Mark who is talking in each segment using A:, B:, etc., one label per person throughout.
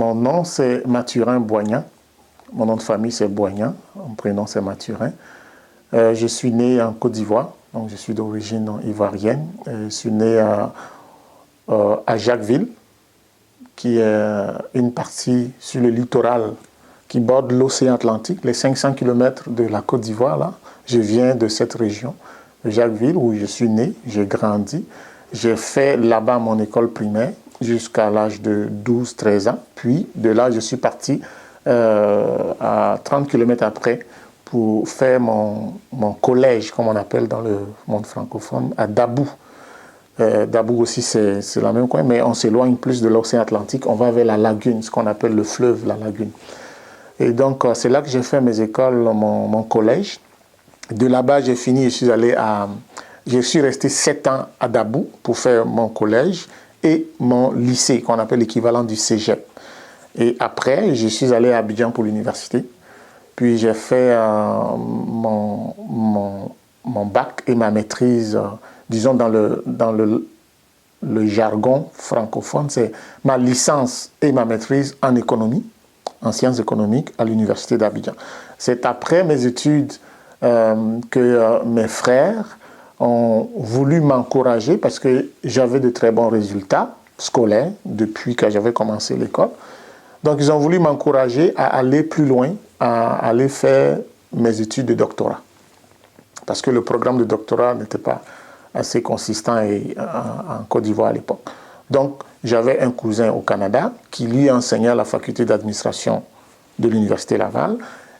A: Mon nom, c'est Mathurin Boignan. Mon nom de famille, c'est Boignan. Mon prénom, c'est Mathurin. Je suis né en Côte d'Ivoire, donc je suis d'origine ivoirienne. Je suis né à Jacquesville, qui est une partie sur le littoral qui borde l'océan Atlantique, les 500 km de la Côte d'Ivoire. Là, je viens de cette région, de Jacquesville, où je suis né, j'ai grandi. J'ai fait là-bas mon école primaire jusqu'à l'âge de 12-13 ans. Puis, de là, je suis parti à 30 km après pour faire mon collège, comme on appelle dans le monde francophone, à Dabou. Dabou aussi, c'est la même coin, mais on s'éloigne plus de l'océan Atlantique. On va vers la lagune, ce qu'on appelle le fleuve, la lagune. Et donc, c'est là que j'ai fait mes écoles, mon collège. De là-bas, j'ai fini, je suis resté 7 ans à Dabou pour faire mon collège et mon lycée, qu'on appelle l'équivalent du cégep. Et après, je suis allé à Abidjan pour l'université. Puis j'ai fait mon bac et ma maîtrise, disons dans le jargon francophone, c'est ma licence et ma maîtrise en économie, en sciences économiques à l'université d'Abidjan. C'est après mes études que mes frères ont voulu m'encourager parce que j'avais de très bons résultats scolaires depuis que j'avais commencé l'école. Donc, ils ont voulu m'encourager à aller plus loin, à aller faire mes études de doctorat. Parce que le programme de doctorat n'était pas assez consistant en Côte d'Ivoire à l'époque. Donc, j'avais un cousin au Canada qui, lui, enseignait à la faculté d'administration de l'Université Laval.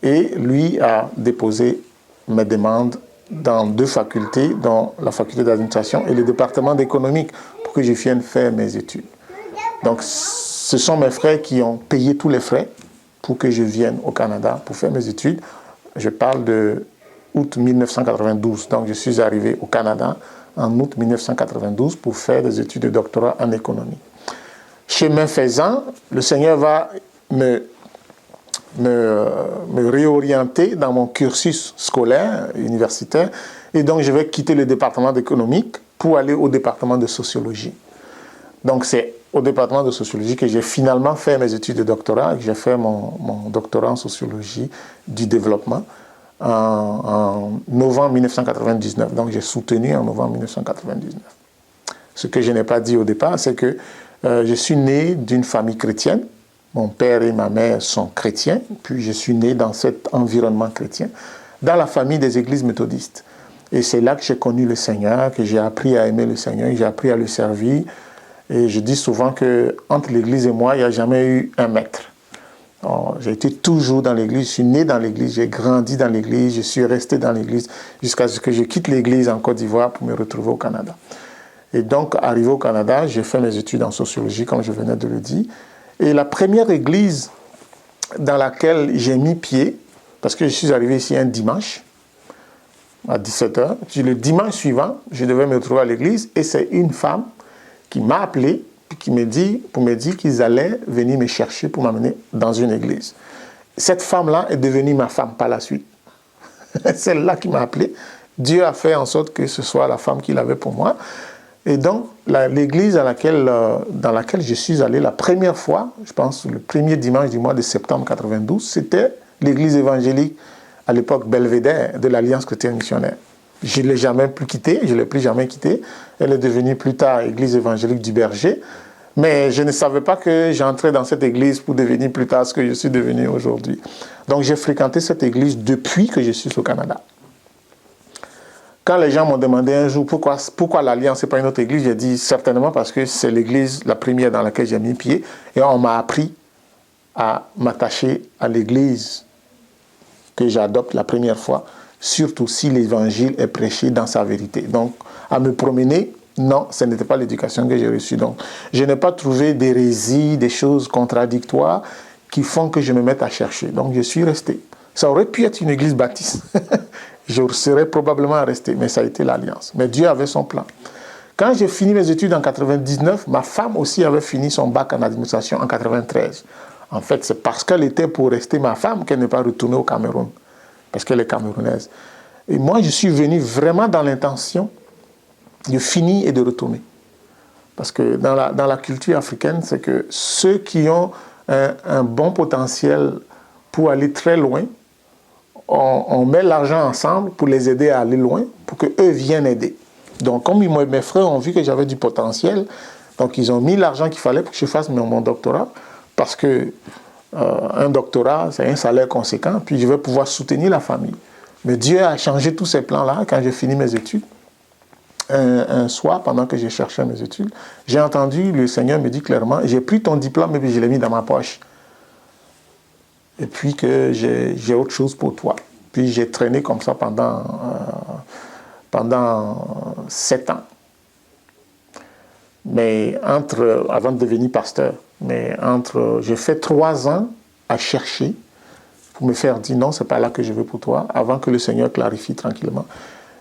A: Et lui a déposé mes demandes dans 2 facultés, dont la faculté d'administration et le département d'économique, pour que je vienne faire mes études. Donc, ce sont mes frères qui ont payé tous les frais pour que je vienne au Canada pour faire mes études. Je parle de août 1992. Donc, je suis arrivé au Canada en août 1992 pour faire des études de doctorat en économie. Chemin faisant, le Seigneur va me réorienter dans mon cursus scolaire, universitaire, et donc je vais quitter le département d'économique pour aller au département de sociologie. Donc c'est au département de sociologie que j'ai finalement fait mes études de doctorat, et que j'ai fait mon doctorat en sociologie du développement en novembre 1999. Donc j'ai soutenu en novembre 1999. Ce que je n'ai pas dit au départ, c'est que je suis né d'une famille chrétienne. Mon père et ma mère sont chrétiens, puis je suis né dans cet environnement chrétien, dans la famille des églises méthodistes. Et c'est là que j'ai connu le Seigneur, que j'ai appris à aimer le Seigneur, que j'ai appris à le servir. Et je dis souvent qu'entre l'église et moi, il n'y a jamais eu un mètre. J'ai été toujours dans l'église, je suis né dans l'église, j'ai grandi dans l'église, je suis resté dans l'église jusqu'à ce que je quitte l'église en Côte d'Ivoire pour me retrouver au Canada. Et donc, arrivé au Canada, j'ai fait mes études en sociologie, comme je venais de le dire. Et la première église dans laquelle j'ai mis pied, parce que je suis arrivé ici un dimanche, à 17h, le dimanche suivant, je devais me retrouver à l'église, et c'est une femme qui m'a appelé, qui me dit, pour me dire qu'ils allaient venir me chercher pour m'amener dans une église. Cette femme-là est devenue ma femme par la suite. Celle-là qui m'a appelé, Dieu a fait en sorte que ce soit la femme qu'il avait pour moi. Et donc, l'église dans laquelle je suis allé la première fois, je pense le premier dimanche du mois de septembre 92, c'était l'église évangélique, à l'époque Belvédère, de l'Alliance chrétienne missionnaire. Je ne l'ai jamais plus quittée, je ne l'ai plus jamais quittée. Elle est devenue plus tard église évangélique du Berger. Mais je ne savais pas que j'entrais dans cette église pour devenir plus tard ce que je suis devenu aujourd'hui. Donc j'ai fréquenté cette église depuis que je suis au Canada. Quand les gens m'ont demandé un jour pourquoi l'Alliance et pas une autre église, j'ai dit certainement parce que c'est l'église la première dans laquelle j'ai mis pied et on m'a appris à m'attacher à l'église que j'adopte la première fois, surtout si l'évangile est prêché dans sa vérité. Donc à me promener, non, ce n'était pas l'éducation que j'ai reçue. Donc je n'ai pas trouvé d'hérésie, des choses contradictoires qui font que je me mette à chercher. Donc je suis resté. Ça aurait pu être une église baptiste. Je serais probablement resté, mais ça a été l'Alliance. Mais Dieu avait son plan. Quand j'ai fini mes études en 99, ma femme aussi avait fini son bac en administration en 93. En fait, c'est parce qu'elle était pour rester ma femme qu'elle n'est pas retournée au Cameroun, parce qu'elle est camerounaise. Et moi, je suis venu vraiment dans l'intention de finir et de retourner. Parce que dans la culture africaine, c'est que ceux qui ont un bon potentiel pour aller très loin. On met l'argent ensemble pour les aider à aller loin, pour qu'eux viennent aider. Donc, comme mes frères ont vu que j'avais du potentiel, donc ils ont mis l'argent qu'il fallait pour que je fasse mon doctorat, parce que un doctorat, c'est un salaire conséquent, puis je vais pouvoir soutenir la famille. Mais Dieu a changé tous ces plans-là quand j'ai fini mes études. Un soir, pendant que je cherchais mes études, j'ai entendu le Seigneur me dire clairement, j'ai pris ton diplôme et puis je l'ai mis dans ma poche. Et puis que j'ai autre chose pour toi. Puis j'ai traîné comme ça pendant 7 ans. Mais avant de devenir pasteur, j'ai fait 3 ans à chercher pour me faire dire non, c'est pas là que je veux pour toi, avant que le Seigneur clarifie tranquillement.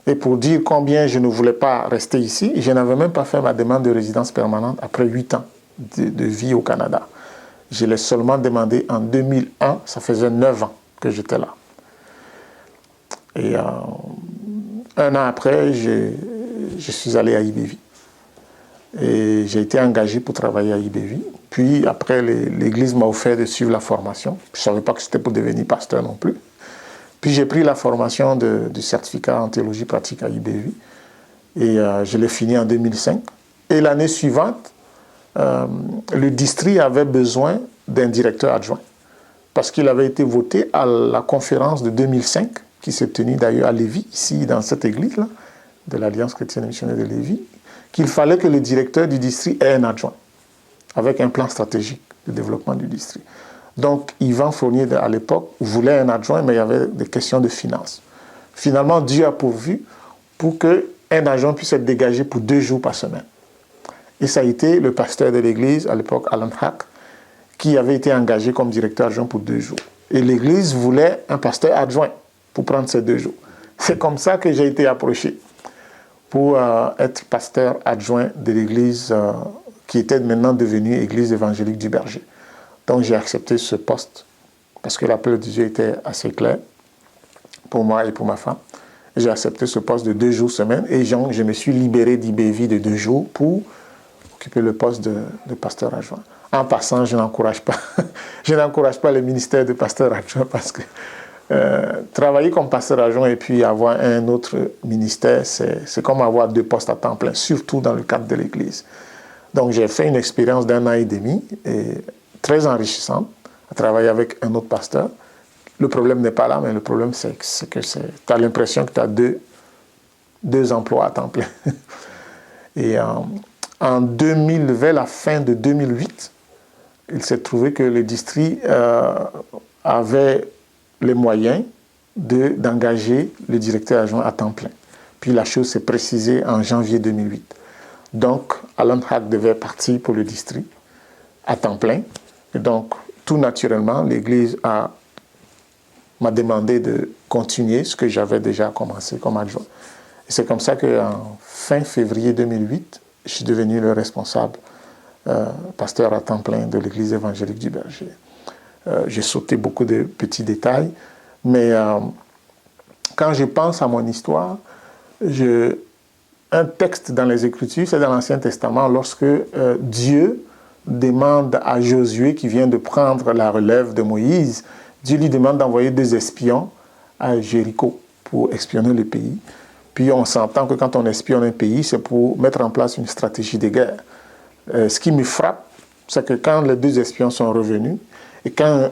A: Et pour dire combien je ne voulais pas rester ici, je n'avais même pas fait ma demande de résidence permanente après 8 ans de vie au Canada. Je l'ai seulement demandé en 2001, ça faisait 9 ans que j'étais là. Et 1 an après, je suis allé à IBV. Et j'ai été engagé pour travailler à IBV. Puis après, l'Église m'a offert de suivre la formation. Je ne savais pas que c'était pour devenir pasteur non plus. Puis j'ai pris la formation du certificat en théologie pratique à IBV. Et je l'ai fini en 2005. Et l'année suivante, le district avait besoin d'un directeur adjoint. Parce qu'il avait été voté à la conférence de 2005, qui s'est tenue d'ailleurs à Lévis, ici dans cette église-là, de l'Alliance chrétienne et missionnaire de Lévis, qu'il fallait que le directeur du district ait un adjoint, avec un plan stratégique de développement du district. Donc, Yvan Fournier, à l'époque, voulait un adjoint, mais il y avait des questions de finances. Finalement, Dieu a pourvu pour qu'un adjoint puisse être dégagé pour 2 jours par semaine. Et ça a été le pasteur de l'église, à l'époque, Alan Hack, qui avait été engagé comme directeur adjoint pour 2 jours. Et l'église voulait un pasteur adjoint pour prendre ces 2 jours. C'est comme ça que j'ai été approché pour être pasteur adjoint de l'église qui était maintenant devenue Église évangélique du Berger. Donc j'ai accepté ce poste parce que l'appel de Dieu était assez clair pour moi et pour ma femme. J'ai accepté ce poste de 2 jours semaine et je me suis libéré d'IBV de 2 jours pour occuper le poste de pasteur adjoint. En passant, je n'encourage pas le ministère de pasteur adjoint parce que travailler comme pasteur adjoint et puis avoir un autre ministère, c'est comme avoir 2 postes à temps plein, surtout dans le cadre de l'Église. Donc j'ai fait une expérience d'1 an et demi, et très enrichissante, à travailler avec un autre pasteur. Le problème n'est pas là, mais le problème c'est que tu as l'impression que tu as deux emplois à temps plein. Et en 2000, vers la fin de 2008, il s'est trouvé que le district avait les moyens d'engager le directeur adjoint à temps plein. Puis la chose s'est précisée en janvier 2008. Donc, Alan Hack devait partir pour le district à temps plein. Et donc, tout naturellement, l'Église m'a demandé de continuer ce que j'avais déjà commencé comme adjoint. Et c'est comme ça qu'en fin février 2008, je suis devenu le responsable pasteur à temps plein de l'Église évangélique du Berger. J'ai sauté beaucoup de petits détails, mais quand je pense à mon histoire, un texte dans les Écritures, c'est dans l'Ancien Testament, lorsque Dieu demande à Josué, qui vient de prendre la relève de Moïse, Dieu lui demande d'envoyer 2 espions à Jéricho pour espionner le pays. Puis on s'entend que quand on espionne un pays, c'est pour mettre en place une stratégie de guerre. Ce qui me frappe, c'est que quand les 2 espions sont revenus, et quand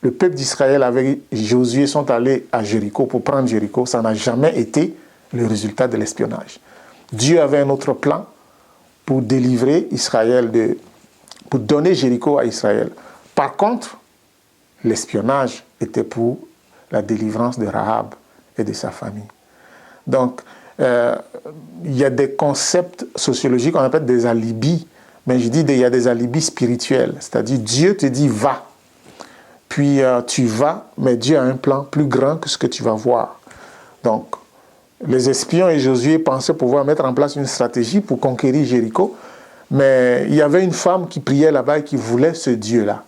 A: le peuple d'Israël avec Josué sont allés à Jéricho pour prendre Jéricho, ça n'a jamais été le résultat de l'espionnage. Dieu avait un autre plan pour délivrer Israël, pour donner Jéricho à Israël. Par contre, l'espionnage était pour la délivrance de Rahab et de sa famille. Donc, il y a des concepts sociologiques qu'on appelle des alibis, mais je dis qu'il y a des alibis spirituels, c'est-à-dire Dieu te dit va, puis tu vas, mais Dieu a un plan plus grand que ce que tu vas voir. Donc, les espions et Josué pensaient pouvoir mettre en place une stratégie pour conquérir Jéricho, mais il y avait une femme qui priait là-bas et qui voulait ce Dieu-là,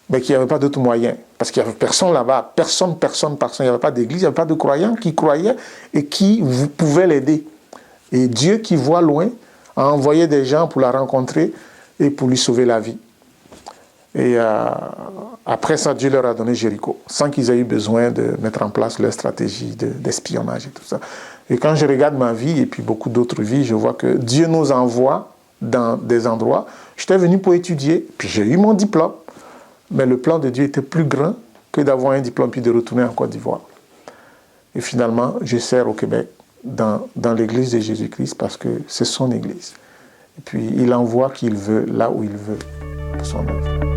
A: mais qui n'avait pas d'autre moyen, parce qu'il n'y avait personne là-bas, personne, il n'y avait pas d'église, il n'y avait pas de croyants qui croyaient et qui pouvaient l'aider. Et Dieu qui voit loin a envoyé des gens pour la rencontrer et pour lui sauver la vie. Et après ça, Dieu leur a donné Jéricho, sans qu'ils aient eu besoin de mettre en place leur stratégie d'espionnage et tout ça. Et quand je regarde ma vie et puis beaucoup d'autres vies, je vois que Dieu nous envoie dans des endroits. J'étais venu pour étudier, puis j'ai eu mon diplôme. Mais le plan de Dieu était plus grand que d'avoir un diplôme puis de retourner en Côte d'Ivoire. Et finalement, je sers au Québec, dans l'église de Jésus-Christ, parce que c'est son église. Et puis, il envoie qui il veut, là où il veut, pour son œuvre.